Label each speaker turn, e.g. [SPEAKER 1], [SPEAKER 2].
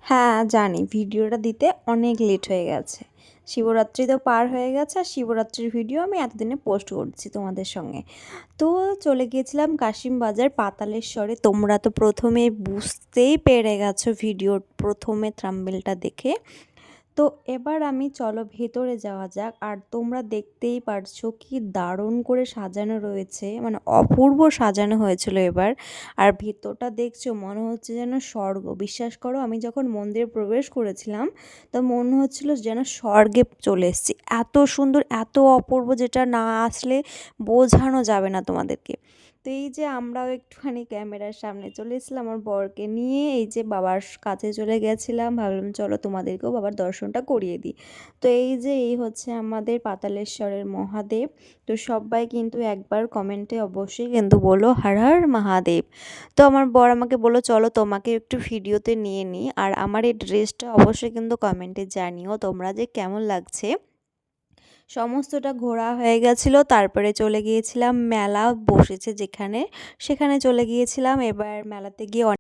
[SPEAKER 1] হ্যাঁ, জানি ভিডিওটা দিতে অনেক লেট হয়ে গেছে। শিবরাত্রি তো পার হয়ে গেছে আর শিবরাত্রির ভিডিও আমি এতদিনে পোস্ট করছি তোমাদের সঙ্গে। তো চলে গিয়েছিলাম কাশিম বাজার পাতালেশ্বরে। তোমরা তো প্রথমে বুঝতেই পেরে গেছো ভিডিওর প্রথমে থাম্বনেলটা দেখে। তো এবার আমি চলো ভেতরে যাওয়া যাক। আর তোমরা দেখতেই পারছো কি দারুণ করে সাজানো রয়েছে, মানে অপূর্ব সাজানো হয়েছিল এবার। আর ভেতরটা দেখছো মনে হচ্ছে যেন স্বর্গ। বিশ্বাস করো আমি যখন মন্দিরে প্রবেশ করেছিলাম তো মনে হচ্ছিল যেন স্বর্গে চলে এসেছি। এত সুন্দর এত অপূর্ব, যেটা না আসলে বোঝানো যাবে না তোমাদেরকে। তো এই যে আমরাও একটুখানি ক্যামেরার সামনে চলে এসেছিলাম আমার বরকে নিয়ে, এই যে বাবার কাছে চলে গেছিলাম, ভাবলাম চলো তোমাদেরকেও বাবার দর্শনটা করিয়ে দিই। তো এই যে এই হচ্ছে আমাদের পাতালেশ্বরের মহাদেব। তো সবাই কিন্তু একবার কমেন্টে অবশ্যই কিন্তু বলো হর হর মহাদেব। তো আমার বর আমাকে বললো চলো তোমাকে একটু ভিডিওতে নিয়ে নিই, আর আমার এই ড্রেসটা অবশ্যই কিন্তু কমেন্টে জানিও তোমরা যে কেমন লাগছে। সমস্তটা ঘোরা হয়ে গেছিলো, তারপরে চলে গিয়েছিলাম মেলা বসেছে যেখানে, সেখানে চলে গিয়েছিলাম। এবার মেলাতে গিয়ে